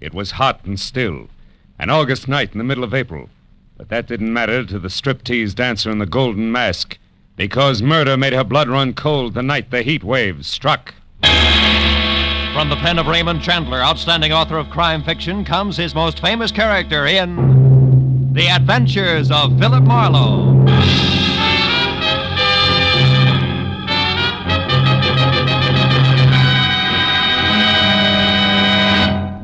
It was hot and still, an August night in the middle of April. But that didn't matter to the striptease dancer in the golden mask, because murder made her blood run cold the night the heat wave struck. From the pen of Raymond Chandler, outstanding author of crime fiction, comes his most famous character in The Adventures of Philip Marlowe.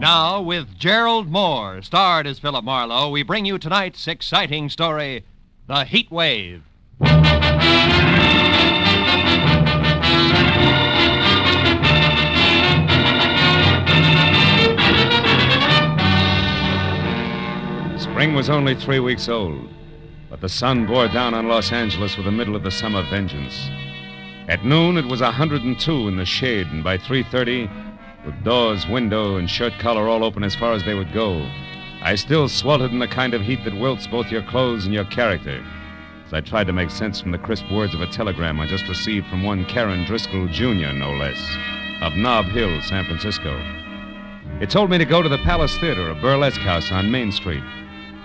Now, with Gerald Moore, starred as Philip Marlowe, we bring you tonight's exciting story, The Heat Wave. Spring was only 3 weeks old, but the sun bore down on Los Angeles with the middle of the summer vengeance. At noon, it was 102 in the shade, and by 3:30, with doors, window, and shirt collar all open as far as they would go, I still sweltered in the kind of heat that wilts both your clothes and your character, as I tried to make sense from the crisp words of a telegram I just received from one Karen Driscoll, Jr., no less, of Nob Hill, San Francisco. It told me to go to the Palace Theater, a burlesque house on Main Street,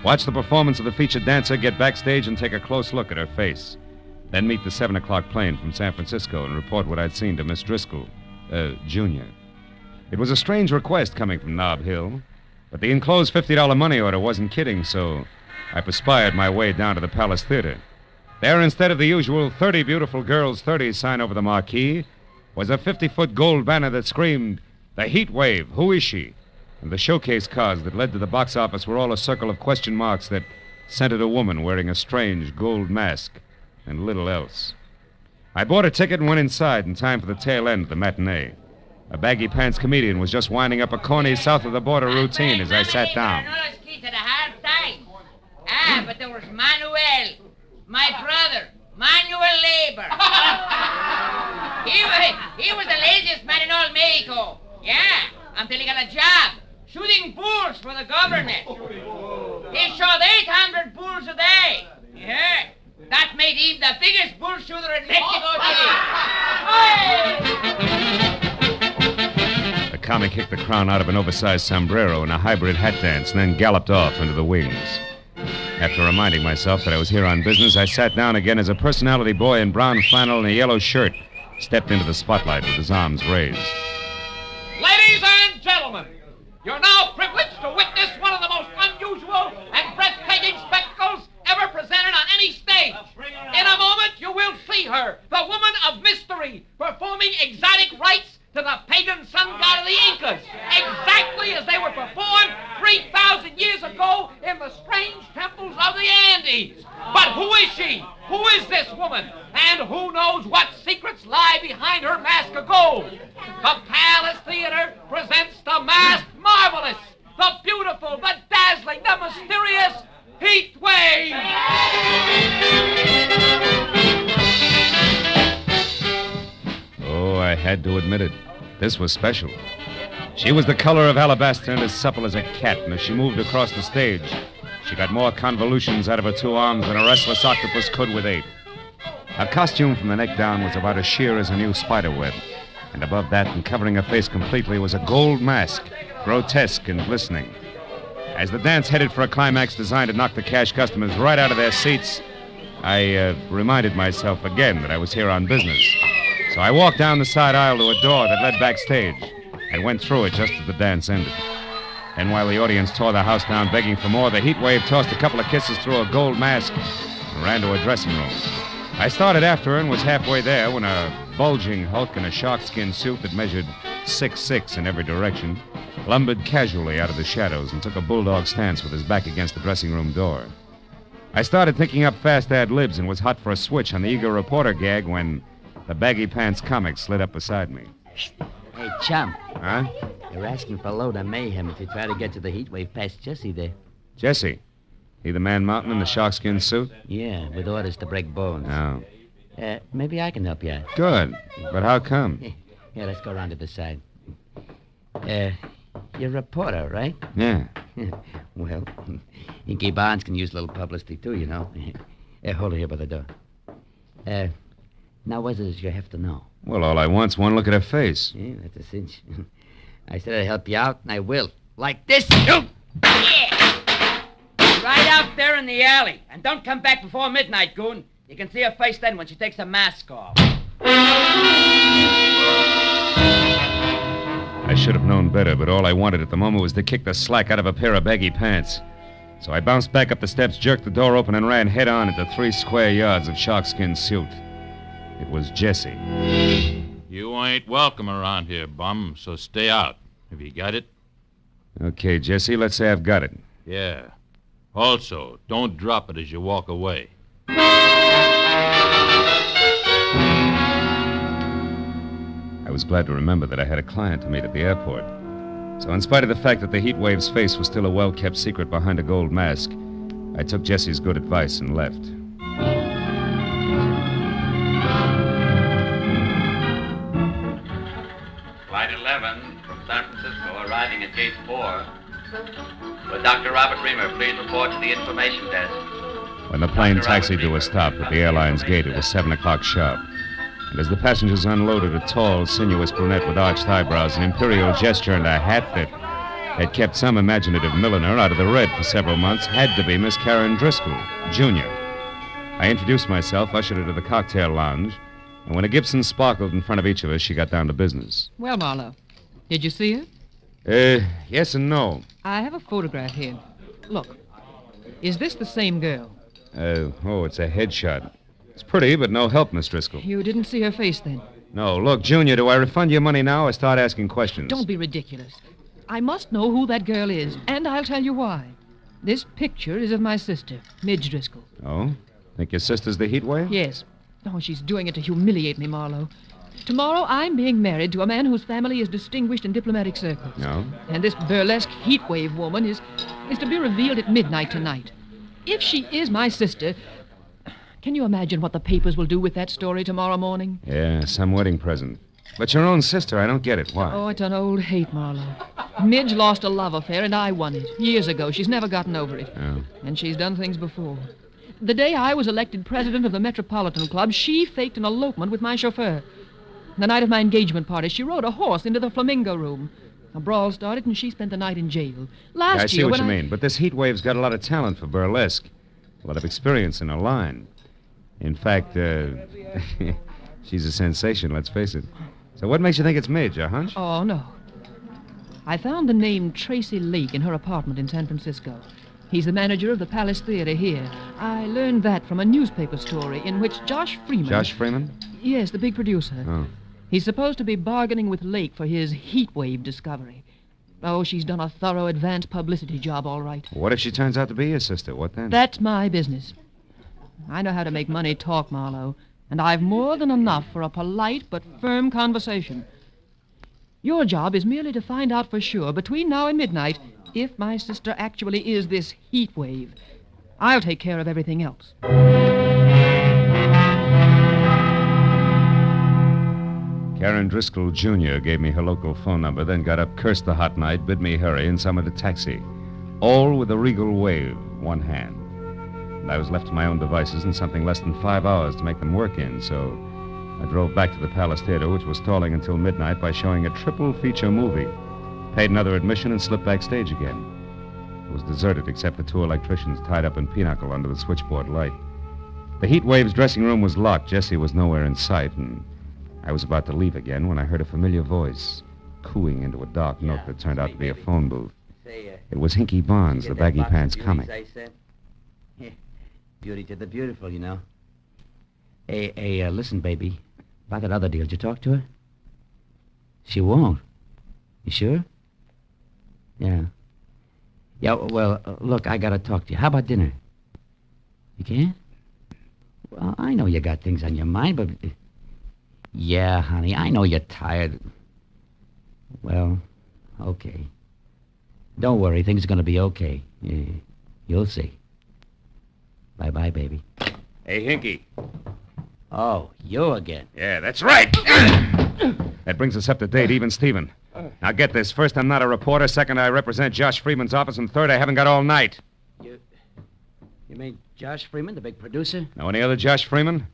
watch the performance of the featured dancer, get backstage, and take a close look at her face. Then meet the 7 o'clock plane from San Francisco and report what I'd seen to Miss Driscoll, Jr. It was a strange request coming from Nob Hill, but the enclosed $50 money order wasn't kidding, so I perspired my way down to the Palace Theater. There, instead of the usual 30 beautiful girls, 30 sign over the marquee, was a 50-foot gold banner that screamed, "The Heat Wave, who is she?" And the showcase cars that led to the box office were all a circle of question marks that centered a woman wearing a strange gold mask and little else. I bought a ticket and went inside in time for the tail end of the matinee. A baggy-pants comedian was just winding up a corny south-of-the-border routine as I sat down. But there was Manuel, my brother, manual labor. he was the laziest man in all Mexico. Yeah, until he got a job shooting bulls for the government. He shot 800 bulls a day. Yeah, that made him the biggest bull shooter in Mexico City. The comic kicked the crown out of an oversized sombrero in a hybrid hat dance and then galloped off into the wings. After reminding myself that I was here on business, I sat down again as a personality boy in brown flannel and a yellow shirt stepped into the spotlight with his arms raised. Ladies and gentlemen, you're now privileged to witness one of the most unusual and breathtaking spectacles ever presented on any stage. In a moment, you will see her, the woman of mystery, performing exotic rites to the pagan sun god of the Incas, exactly as they were performed 3,000 years ago in the strange temples of the Andes. But who is she? Who is this woman? And who knows what secrets lie behind her mask of gold? The Palace Theater presents the masked marvelous, the beautiful, the dazzling, the mysterious Heat Wave. Oh, I had to admit it. This was special. She was the color of alabaster and as supple as a cat, and as she moved across the stage, she got more convolutions out of her two arms than a restless octopus could with 8. Her costume from the neck down was about as sheer as a new spider web, and above that, and covering her face completely, was a gold mask, grotesque and glistening. As the dance headed for a climax designed to knock the cash customers right out of their seats, I reminded myself again that I was here on business. So I walked down the side aisle to a door that led backstage and went through it just as the dance ended. And while the audience tore the house down begging for more, the Heat Wave tossed a couple of kisses through a gold mask and ran to a dressing room. I started after her and was halfway there when a bulging hulk in a sharkskin suit that measured 6'6" in every direction lumbered casually out of the shadows and took a bulldog stance with his back against the dressing room door. I started thinking up fast ad-libs and was hot for a switch on the eager reporter gag when the baggy-pants comic slid up beside me. Hey, chum. Huh? They're asking for a load of mayhem if you try to get to the Heat Wave past Jesse there. Jesse? He the man mountain in the sharkskin suit? Yeah, with orders to break bones. Oh. Maybe I can help you out. Good. But how come? Yeah, let's go around to the side. You're a reporter, right? Yeah. Well, Inky Barnes can use a little publicity, too, you know. Hold her here by the door. Now, what does you have to know? Well, all I want's one look at her face. Yeah, that's a cinch. I said I'd help you out, and I will. Like this. Yeah. Right out there in the alley. And don't come back before midnight, goon. You can see her face then when she takes the mask off. I should have known better, but all I wanted at the moment was to kick the slack out of a pair of baggy pants. So I bounced back up the steps, jerked the door open, and ran head-on into 3 square yards of sharkskin suit. It was Jesse. You ain't welcome around here, bum, so stay out. Have you got it? Okay, Jesse, let's say I've got it. Yeah. Also, don't drop it as you walk away. I was glad to remember that I had a client to meet at the airport. So in spite of the fact that the heat wave's face was still a well-kept secret behind a gold mask, I took Jesse's good advice and left. Flight 11 from San Francisco arriving at Gate 4. With Dr. Robert Reamer, please report to the information desk. When the plane taxied to a stop at the airline's gate, it was 7 o'clock sharp. And as the passengers unloaded, a tall, sinuous brunette with arched eyebrows, an imperial gesture, and a hat that had kept some imaginative milliner out of the red for several months had to be Miss Karen Driscoll, Jr. I introduced myself, ushered her to the cocktail lounge, and when a Gibson sparkled in front of each of us, she got down to business. Well, Marlowe, did you see her? Yes and no. I have a photograph here. Look, is this the same girl? It's a headshot. It's pretty, but no help, Miss Driscoll. You didn't see her face then? No. Look, Junior, do I refund your money now or start asking questions? Don't be ridiculous. I must know who that girl is, and I'll tell you why. This picture is of my sister, Midge Driscoll. Oh? Think your sister's the heat wave? Yes. Oh, she's doing it to humiliate me, Marlowe. Tomorrow I'm being married to a man whose family is distinguished in diplomatic circles. No? And this burlesque heatwave woman is to be revealed at midnight tonight. If she is my sister, can you imagine what the papers will do with that story tomorrow morning? Yeah, some wedding present. But your own sister, I don't get it. Why? Oh, it's an old hate, Marlowe. Midge lost a love affair, and I won it. Years ago. She's never gotten over it. Oh. And she's done things before. The day I was elected president of the Metropolitan Club, she faked an elopement with my chauffeur. The night of my engagement party, she rode a horse into the Flamingo Room. A brawl started, and she spent the night in jail. Last I see year, what when you mean, but this heat wave's got a lot of talent for burlesque. A lot of experience in her line. In fact, she's a sensation, let's face it. So what makes you think it's Midge, a hunch? Oh, no. I found the name Tracy Lake in her apartment in San Francisco. He's the manager of the Palace Theater here. I learned that from a newspaper story in which Josh Freeman... Josh Freeman? Yes, the big producer. Oh. He's supposed to be bargaining with Lake for his heatwave discovery. Oh, she's done a thorough advance publicity job, all right. What if she turns out to be your sister? What then? That's my business. I know how to make money talk, Marlowe, and I've more than enough for a polite but firm conversation. Your job is merely to find out for sure, between now and midnight, if my sister actually is this heat wave. I'll take care of everything else. Karen Driscoll, Jr. gave me her local phone number, then got up, cursed the hot night, bid me hurry, and summoned a taxi. All with a regal wave, one hand. And I was left to my own devices in something less than 5 hours to make them work in, so I drove back to the Palace Theater, which was stalling until midnight by showing a triple feature movie. Paid another admission and slipped backstage again. It was deserted except for 2 electricians tied up in pinochle under the switchboard light. The heat wave's dressing room was locked. Jessie was nowhere in sight, and I was about to leave again when I heard a familiar voice cooing into a dark note that turned out to be a phone booth. It was Hinky Barnes, the baggy pants comic. Beauty to the beautiful, you know. Hey, listen, baby. About that other deal, did you talk to her? She won't. You sure? Yeah. Yeah, well, look, I gotta talk to you. How about dinner? You can't? Well, I know you got things on your mind, but... Yeah, honey, I know you're tired. Well, okay. Don't worry, things are gonna be okay. Yeah, you'll see. Bye-bye, baby. Hey, Hinky. Oh, you again. Yeah, that's right. That brings us up to date, even Steven. Now get this. First, I'm not a reporter. Second, I represent Josh Freeman's office. And third, I haven't got all night. You mean Josh Freeman, the big producer? Know any other Josh Freeman?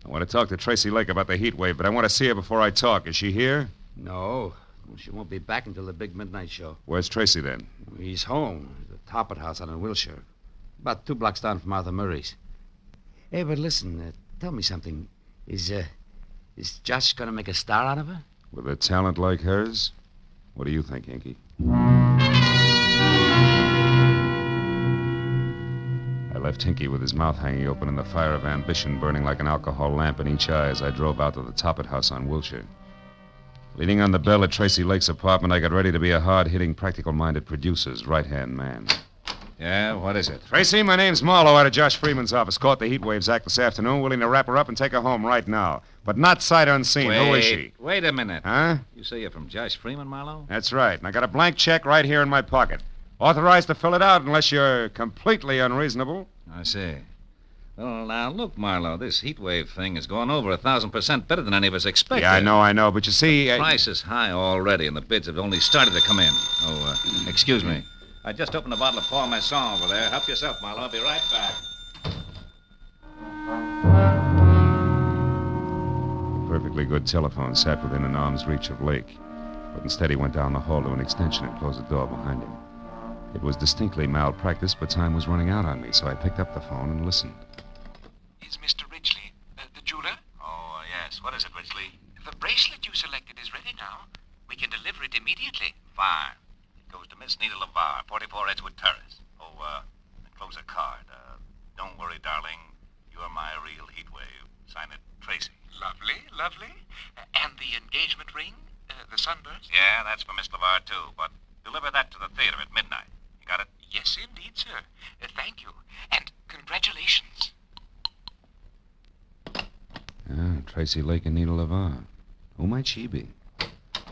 I want to talk to Tracy Lake about the heat wave, but I want to see her before I talk. Is she here? No. Well, she won't be back until the big midnight show. Where's Tracy then? He's home. The Toppet House out in Wilshire. About 2 blocks down from Arthur Murray's. Hey, but listen, tell me something. Is Josh going to make a star out of her? With a talent like hers? What do you think, Inky? I left Hinky with his mouth hanging open and the fire of ambition burning like an alcohol lamp in each eye as I drove out to the Toppet House on Wilshire. Leaning on the bell at Tracy Lake's apartment, I got ready to be a hard-hitting, practical-minded producer's right-hand man. Yeah, what is it? Tracy, my name's Marlowe out of Josh Freeman's office. Caught the Heat Waves Act this afternoon, willing to wrap her up and take her home right now. But not sight unseen. Who is she? Wait a minute. Huh? You say you're from Josh Freeman, Marlowe? That's right. And I got a blank check right here in my pocket. Authorized to fill it out unless you're completely unreasonable. I see. Well, now, look, Marlowe, this heat wave thing is going over 1,000% better than any of us expected. Yeah, I know. But you see... The price is high already, and the bids have only started to come in. Oh, excuse me. I just opened a bottle of Paul Masson over there. Help yourself, Marlowe. I'll be right back. A perfectly good telephone sat within an arm's reach of Lake. But instead he went down the hall to an extension and closed the door behind him. It was distinctly malpractice, but time was running out on me, so I picked up the phone and listened. Is Mr. Ridgely, the jeweler? Oh, yes. What is it, Ridgely? The bracelet you selected is ready now. We can deliver it immediately. Fine. It goes to Miss Nita LeVar, 44 Edgewood Terrace. Oh, enclose a card. Don't worry, darling. You're my real heat wave. Sign it, Tracy. Lovely, lovely. And the engagement ring? The sunburst? Yeah, that's for Miss LeVar, too. But deliver that to the theater at midnight. You got it? Yes, indeed, sir. Thank you. And congratulations. Tracy Lake and Nita LeVar. Who might she be?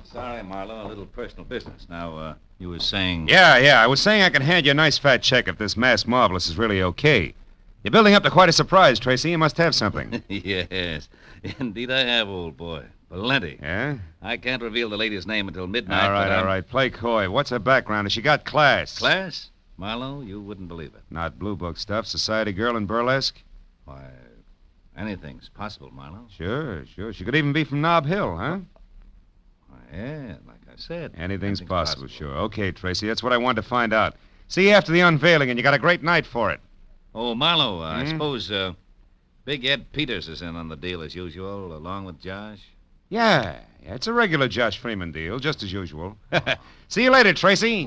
Sorry, Marlowe, a little personal business. Now, you were saying... Yeah, I was saying I can hand you a nice fat check if this mass marvelous is really okay. You're building up to quite a surprise, Tracy. You must have something. Yes, indeed I have, old boy. Plenty. Yeah? I can't reveal the lady's name until midnight. All right. Play coy. What's her background? Has she got class? Class? Marlowe, you wouldn't believe it. Not blue book stuff. Society girl in burlesque? Why, anything's possible, Marlowe. Sure. She could even be from Nob Hill, huh? Why, yeah, like I said. Anything's possible, sure. Okay, Tracy, that's what I wanted to find out. See you after the unveiling, and you got a great night for it. Oh, Marlowe, I suppose Big Ed Peters is in on the deal as usual, along with Josh? Yeah, it's a regular Josh Freeman deal, just as usual. See you later, Tracy.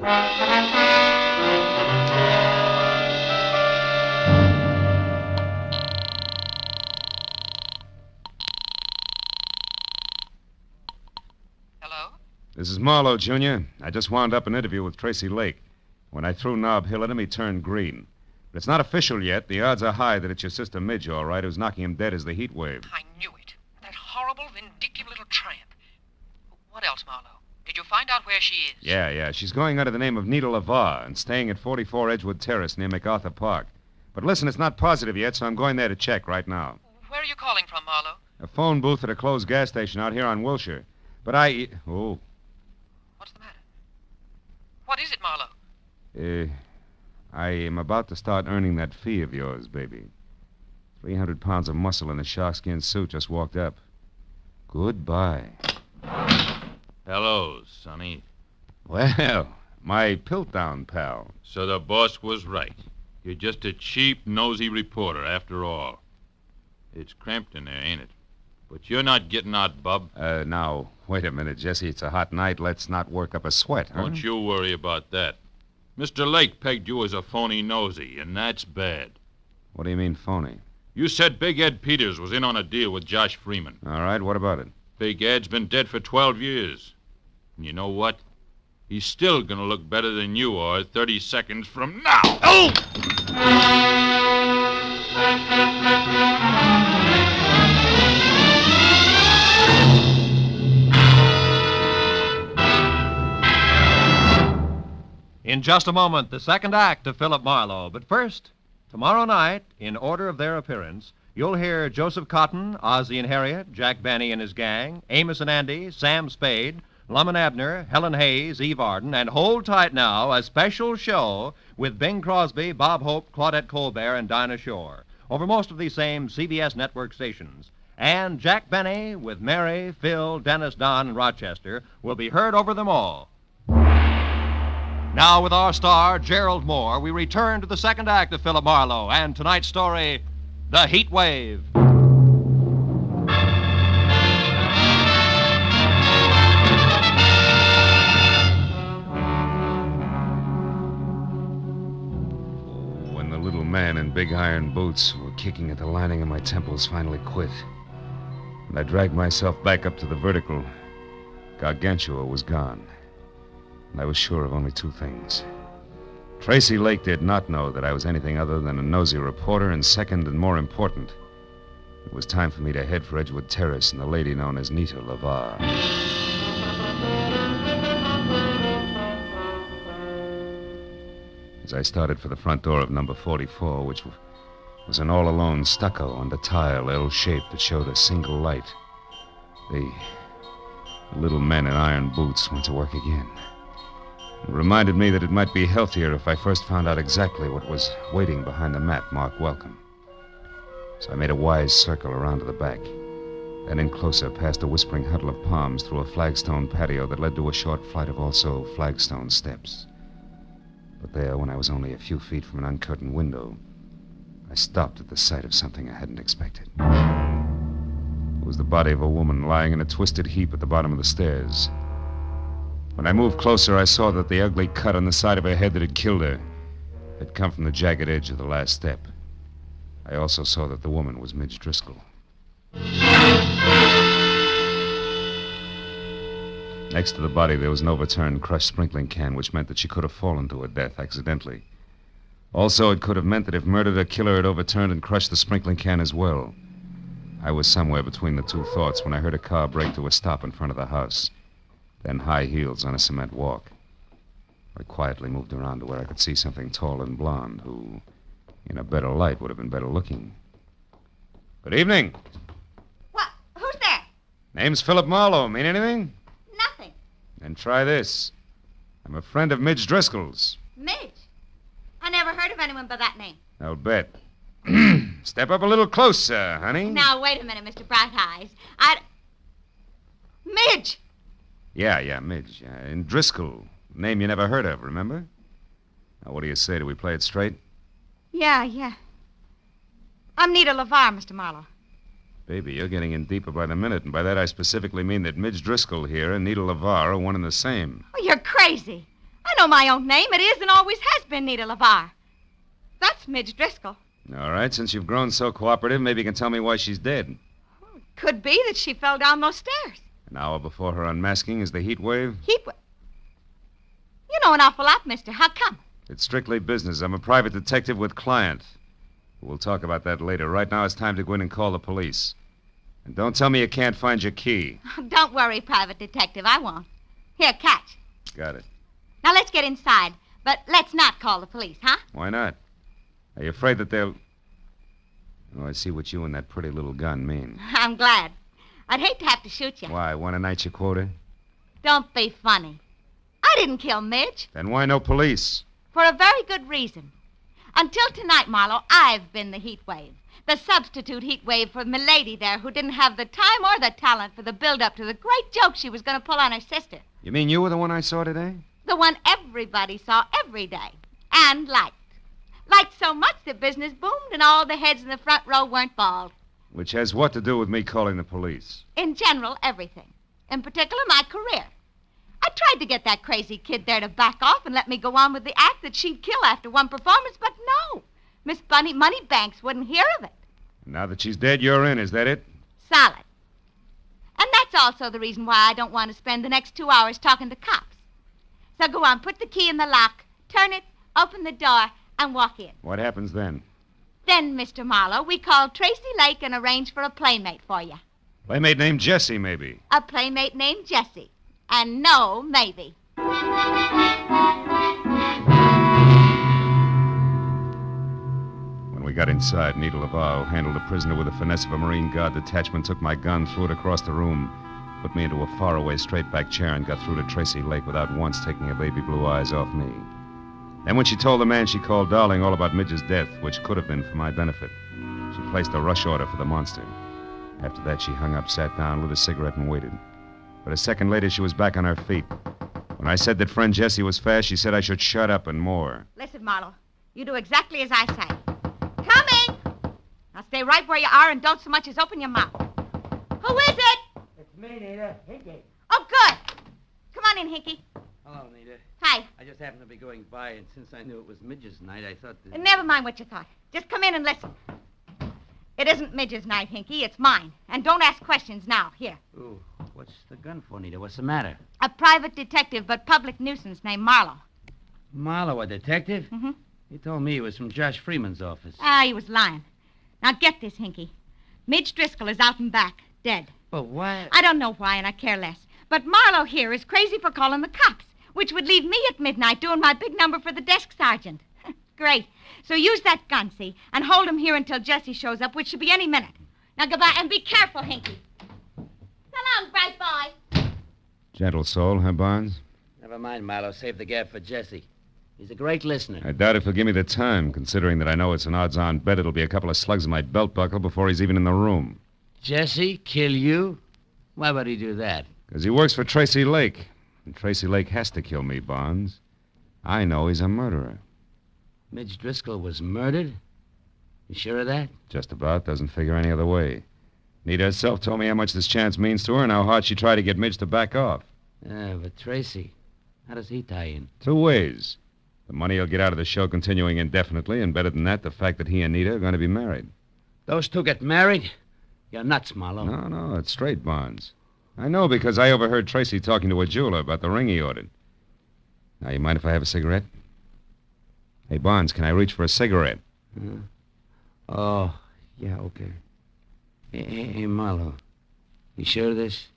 Hello? This is Marlowe, Jr. I just wound up an interview with Tracy Lake. When I threw Nob Hill at him, he turned green. But it's not official yet. The odds are high that it's your sister Midge, all right, who's knocking him dead as the heat wave. I knew it. That horrible, vindictive little tramp. What else, Marlowe? Did you find out where she is? Yeah. She's going under the name of Nita LeVar and staying at 44 Edgewood Terrace near MacArthur Park. But listen, it's not positive yet, so I'm going there to check right now. Where are you calling from, Marlowe? A phone booth at a closed gas station out here on Wilshire. But Oh. What's the matter? What is it, Marlowe? I am about to start earning that fee of yours, baby. 300 pounds of muscle in a sharkskin suit just walked up. Goodbye. Hello, Sonny. Well, my Piltdown pal. So the boss was right. You're just a cheap, nosy reporter, after all. It's cramped in there, ain't it? But you're not getting out, bub. Now, wait a minute, Jesse. It's a hot night. Let's not work up a sweat, huh? Don't you worry about that. Mr. Lake pegged you as a phony nosy, and that's bad. What do you mean, phony? You said Big Ed Peters was in on a deal with Josh Freeman. All right, what about it? Big Ed's been dead for 12 years. And you know what? He's still gonna look better than you are 30 seconds from now. Oh! In just a moment, the second act of Philip Marlowe. But first, tomorrow night, in order of their appearance, you'll hear Joseph Cotton, Ozzie and Harriet, Jack Benny and his gang, Amos and Andy, Sam Spade, Lum and Abner, Helen Hayes, Eve Arden, and hold tight now, a special show with Bing Crosby, Bob Hope, Claudette Colbert, and Dinah Shore over most of these same CBS network stations. And Jack Benny with Mary, Phil, Dennis, Don, and Rochester will be heard over them all. Now, with our star, Gerald Moore, we return to the second act of Philip Marlowe and tonight's story, The Heat Wave. When the little man in big iron boots who were kicking at the lining of my temples finally quit, and I dragged myself back up to the vertical, Gargantua was gone. And I was sure of only two things. Tracy Lake did not know that I was anything other than a nosy reporter, and second and more important, it was time for me to head for Edgewood Terrace and the lady known as Nita LeVar. As I started for the front door of number 44, which was an all-alone stucco under tile L-shaped that showed a single light, the little men in iron boots went to work again. It reminded me that it might be healthier if I first found out exactly what was waiting behind the mat marked Welcome. So I made a wise circle around to the back, then in closer past a whispering huddle of palms through a flagstone patio that led to a short flight of also flagstone steps. But there, when I was only a few feet from an uncurtained window, I stopped at the sight of something I hadn't expected. It was the body of a woman lying in a twisted heap at the bottom of the stairs. When I moved closer, I saw that the ugly cut on the side of her head that had killed her had come from the jagged edge of the last step. I also saw that the woman was Midge Driscoll. Next to the body, there was an overturned, crushed sprinkling can, which meant that she could have fallen to her death accidentally. Also, it could have meant that if murdered, her killer had overturned and crushed the sprinkling can as well. I was somewhere between the two thoughts when I heard a car brake to a stop in front of the house. Then high heels on a cement walk. I quietly moved around to where I could see something tall and blonde who, in a better light, would have been better looking. Good evening. What? Who's there? Name's Philip Marlowe. Mean anything? Nothing. Then try this. I'm a friend of Midge Driscoll's. Midge? I never heard of anyone by that name. I'll bet. Step up a little closer, honey. Now, wait a minute, Mr. Bright Eyes. Midge! Yeah, Midge. And Driscoll. Name you never heard of, remember? Now, what do you say? Do we play it straight? Yeah. I'm Nita LeVar, Mr. Marlowe. Baby, you're getting in deeper by the minute, and by that I specifically mean that Midge Driscoll here and Nita LeVar are one and the same. Oh, you're crazy. I know my own name. It is and always has been Nita LeVar. That's Midge Driscoll. All right, since you've grown so cooperative, maybe you can tell me why she's dead. Could be that she fell down those stairs. An hour before her unmasking is the heat wave? You know an awful lot, mister. How come? It's strictly business. I'm a private detective with client. We'll talk about that later. Right now, it's time to go in and call the police. And don't tell me you can't find your key. Don't worry, private detective. I won't. Here, catch. Got it. Now, let's get inside. But let's not call the police, huh? Why not? Are you afraid that they'll... Oh, I see what you and that pretty little gun mean. I'm glad. I'd hate to have to shoot you. Why, want a night your quota? Don't be funny. I didn't kill Midge. Then why no police? For a very good reason. Until tonight, Marlowe, I've been the heat wave. The substitute heat wave for Milady there, who didn't have the time or the talent for the build-up to the great joke she was going to pull on her sister. You mean you were the one I saw today? The one everybody saw every day. And liked. Liked so much that business boomed and all the heads in the front row weren't bald. Which has what to do with me calling the police? In general, everything. In particular, my career. I tried to get that crazy kid there to back off and let me go on with the act that she'd kill after one performance, but no. Miss Bunny Moneybanks wouldn't hear of it. Now that she's dead, you're in, is that it? Solid. And that's also the reason why I don't want to spend the next 2 hours talking to cops. So go on, put the key in the lock, turn it, open the door, and walk in. What happens then? Then, Mr. Marlowe, we call Tracy Lake and arrange for a playmate for you. Playmate named Jessie, maybe. A playmate named Jessie. And no maybe. When we got inside, Nita LeVar, who handled the prisoner with the finesse of a Marine Guard detachment, took my gun, threw it across the room, put me into a faraway straight-back chair, and got through to Tracy Lake without once taking her baby blue eyes off me. Then when she told the man she called Darling all about Midge's death, which could have been for my benefit, she placed a rush order for the monster. After that, she hung up, sat down, lit a cigarette, and waited. But a second later, she was back on her feet. When I said that friend Jesse was fast, she said I should shut up and more. Listen, Marlowe, you do exactly as I say. Coming! Now stay right where you are and don't so much as open your mouth. Who is it? It's me, Nita. Hinky. Oh, good. Come on in, Hinky. Hello, Nita. Hi. I just happened to be going by, and since I knew it was Midge's night, I thought that... Never mind what you thought. Just come in and listen. It isn't Midge's night, Hinky. It's mine. And don't ask questions now. Here. Ooh, what's the gun for, Nita? What's the matter? A private detective, but public nuisance, named Marlowe. Marlowe, a detective? Mm-hmm. He told me he was from Josh Freeman's office. He was lying. Now get this, Hinky. Midge Driscoll is out and back, dead. But why? I don't know why, and I care less. But Marlowe here is crazy for calling the cops, which would leave me at midnight doing my big number for the desk sergeant. Great. So use that gun, see, and hold him here until Jesse shows up, which should be any minute. Now goodbye, and be careful, Hinky. So long, bright boy. Gentle soul, huh, Barnes? Never mind, Marlowe. Save the gab for Jesse. He's a great listener. I doubt if he'll give me the time, considering that I know it's an odds-on bet it'll be a couple of slugs in my belt buckle before he's even in the room. Jesse, kill you? Why would he do that? Because he works for Tracy Lake. And Tracy Lake has to kill me, Barnes. I know he's a murderer. Midge Driscoll was murdered? You sure of that? Just about. Doesn't figure any other way. Nita herself told me how much this chance means to her and how hard she tried to get Midge to back off. Yeah, but Tracy, how does he tie in? 2 ways. The money he'll get out of the show continuing indefinitely, and better than that, the fact that he and Nita are going to be married. Those two get married? You're nuts, Marlowe. No, it's straight, Barnes. I know because I overheard Tracy talking to a jeweler about the ring he ordered. Now, you mind if I have a cigarette? Hey, Barnes, can I reach for a cigarette? Oh, yeah, okay. Hey, Marlowe, you sure of this?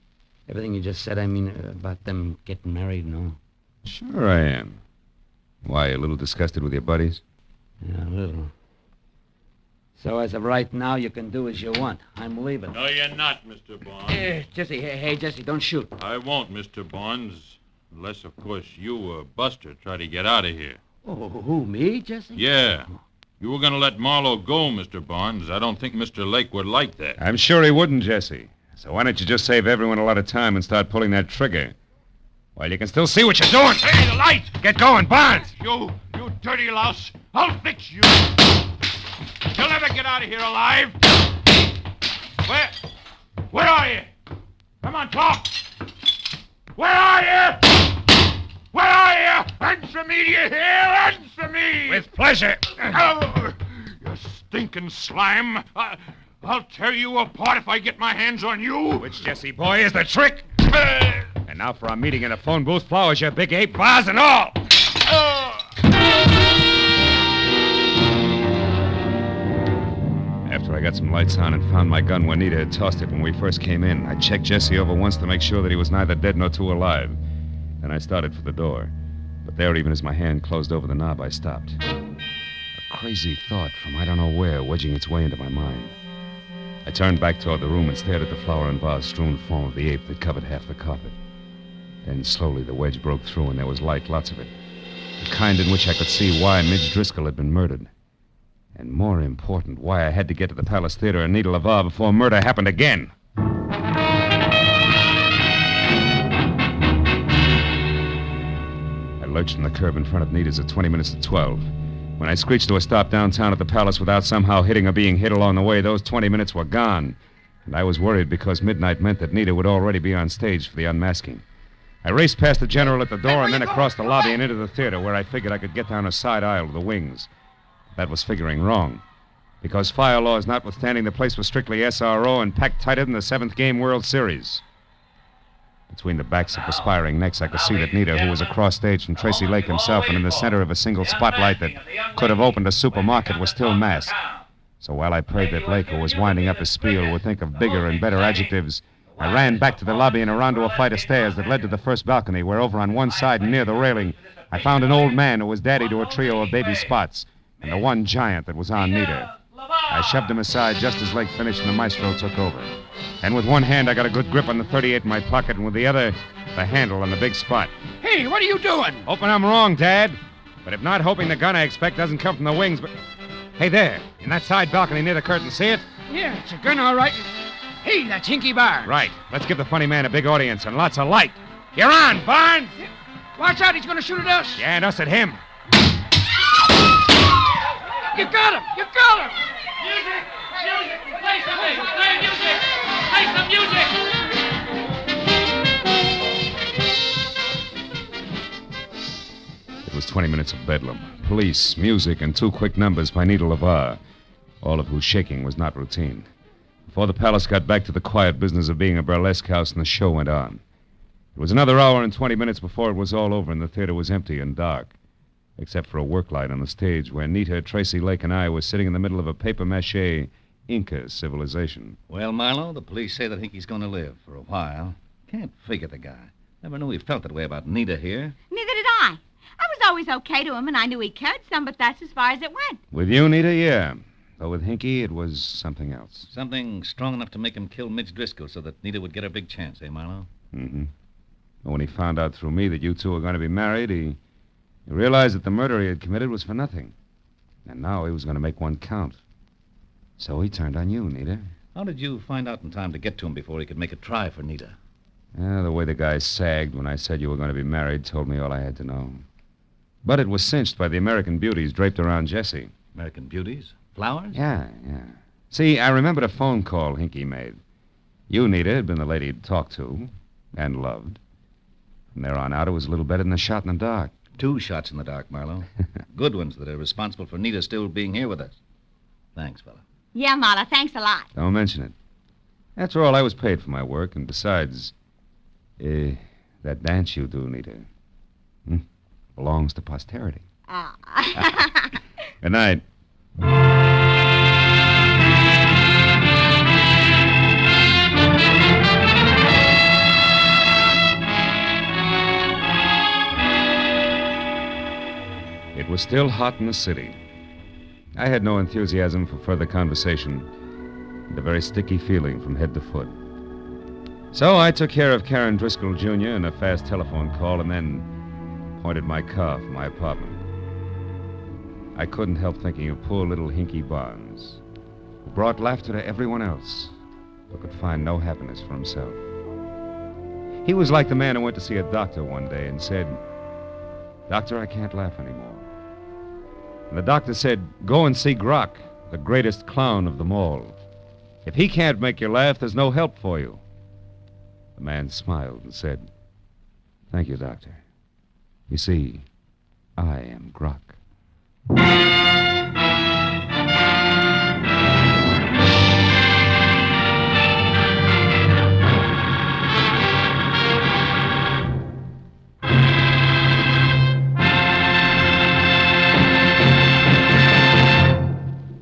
Everything you just said, I mean, about them getting married, no? Sure I am. Why, a little disgusted with your buddies? Yeah, a little. So as of right now, you can do as you want. I'm leaving. No, you're not, Mr. Barnes. Jesse, hey, Jesse, don't shoot. I won't, Mr. Barnes. Unless, of course, you or Buster try to get out of here. Oh, who, me, Jesse? Yeah. You were going to let Marlowe go, Mr. Barnes. I don't think Mr. Lake would like that. I'm sure he wouldn't, Jesse. So why don't you just save everyone a lot of time and start pulling that trigger? While you can still see what you're doing. Hey, the light! Get going, Barnes! You dirty louse. I'll fix you. You'll never get out of here alive. Where are you? Come on, talk. Where are you? Where are you? Answer me, do you hear? Answer me! With pleasure. Oh, you stinking slime. I'll tear you apart if I get my hands on you. Which, Jesse boy, is the trick? And now for our meeting in a phone booth, flowers, you big ape, bars and all. After I got some lights on and found my gun where Nita had tossed it when we first came in, I checked Jesse over once to make sure that he was neither dead nor too alive. Then I started for the door. But there, even as my hand closed over the knob, I stopped. A crazy thought from I don't know where wedging its way into my mind. I turned back toward the room and stared at the flower and vase-strewn form of the ape that covered half the carpet. Then slowly the wedge broke through and there was light, lots of it. The kind in which I could see why Midge Driscoll had been murdered. And more important, why I had to get to the Palace Theater and Nita LaVar before murder happened again. I lurched from the curb in front of Nita's at 20 minutes to 12. When I screeched to a stop downtown at the Palace without somehow hitting or being hit along the way, those 20 minutes were gone. And I was worried because midnight meant that Nita would already be on stage for the unmasking. I raced past the general at the door and then across the lobby and into the theater where I figured I could get down a side aisle to the wings. That was figuring wrong. Because fire laws notwithstanding, the place was strictly SRO and packed tighter than the 7th Game World Series. Between the backs of perspiring necks, I could see that Nita, who was across stage from Tracy Lake himself and in the center of a single spotlight that could have opened a supermarket, was still masked. So while I prayed that Lake, who was winding up his spiel, would think of bigger and better adjectives, I ran back to the lobby and around to a flight of stairs that led to the first balcony, where over on one side and near the railing, I found an old man who was daddy to a trio of baby Spots, and the one giant that was on Nita. I shoved him aside just as Lake finished and the maestro took over. And with one hand, I got a good grip on the .38 in my pocket, and with the other, the handle on the big Spot. Hey, what are you doing? Hoping I'm wrong, Dad. But if not, hoping the gun I expect doesn't come from the wings, but... Hey, there, in that side balcony near the curtain, see it? Yeah, it's a gun, all right. Hey, that's Hinky Barnes. Right. Let's give the funny man a big audience and lots of light. You're on, Barnes! Watch out, he's going to shoot at us. Yeah, and us at him. You got him! You got him! Music! Music! Play something! Play music! Play some music! It was 20 minutes of bedlam. Police, music, and 2 quick numbers by Nita LeVar, all of whose shaking was not routine. Before the Palace got back to the quiet business of being a burlesque house, and the show went on. It was another hour and 20 minutes before it was all over, and the theater was empty and dark, except for a work light on the stage where Nita, Tracy Lake, and I were sitting in the middle of a papier-mâché Inca civilization. Well, Marlowe, the police say that Hinky's going to live for a while. Can't figure the guy. Never knew he felt that way about Nita here. Neither did I. I was always okay to him, and I knew he cared some, but that's as far as it went. With you, Nita, yeah. Though with Hinky, it was something else. Something strong enough to make him kill Midge Driscoll so that Nita would get her big chance, eh, Marlowe? Mm-hmm. But when he found out through me that you two were going to be married, he realized that the murder he had committed was for nothing. And now he was going to make one count. So he turned on you, Nita. How did you find out in time to get to him before he could make a try for Nita? The way the guy sagged when I said you were going to be married told me all I had to know. But it was cinched by the American beauties draped around Jessie. American beauties? Flowers? Yeah. See, I remembered a phone call Hinky made. You, Nita, had been the lady he'd talked to and loved. From there on out, it was a little better than a shot in the dark. 2 shots in the dark, Marlowe. Good ones that are responsible for Nita still being here with us. Thanks, fella. Yeah, Marla, thanks a lot. Don't mention it. After all, I was paid for my work, and besides, that dance you do, Nita, belongs to posterity. Ah. Good night. It was still hot in the city. I had no enthusiasm for further conversation, and a very sticky feeling from head to foot. So I took care of Karen Driscoll Jr. in a fast telephone call and then pointed my car for my apartment. I couldn't help thinking of poor little Hinky Barnes, who brought laughter to everyone else, but could find no happiness for himself. He was like the man who went to see a doctor one day and said, "Doctor, I can't laugh anymore." And the doctor said, "Go and see Grok, the greatest clown of them all. If he can't make you laugh, there's no help for you." The man smiled and said, "Thank you, doctor. You see, I am Grok."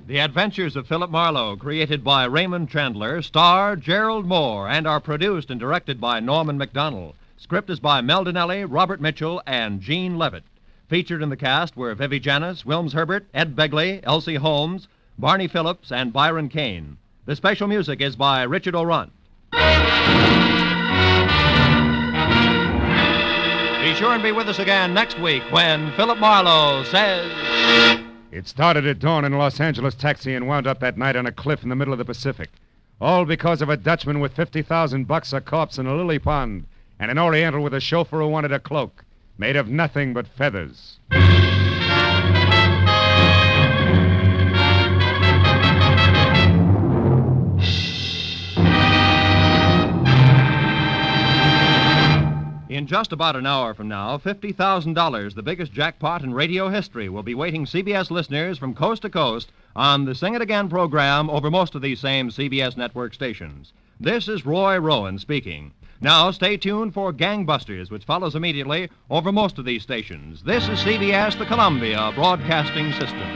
The Adventures of Philip Marlowe, created by Raymond Chandler, star Gerald Moore, and are produced and directed by Norman MacDonald. Script is by Mel Donnelly, Robert Mitchell, and Gene Levitt. Featured in the cast were Vivi Janis, Wilms Herbert, Ed Begley, Elsie Holmes, Barney Phillips, and Byron Kane. The special music is by Richard O'Runt. Be sure and be with us again next week when Philip Marlowe says... It started at dawn in a Los Angeles taxi and wound up that night on a cliff in the middle of the Pacific. All because of a Dutchman with $50,000, a corpse in a lily pond, and an Oriental with a chauffeur who wanted a cloak made of nothing but feathers. In just about an hour from now, $50,000, the biggest jackpot in radio history, will be waiting CBS listeners from coast to coast on the Sing It Again program over most of these same CBS network stations. This is Roy Rowan speaking. Now, stay tuned for Gangbusters, which follows immediately over most of these stations. This is CBS, the Columbia Broadcasting System.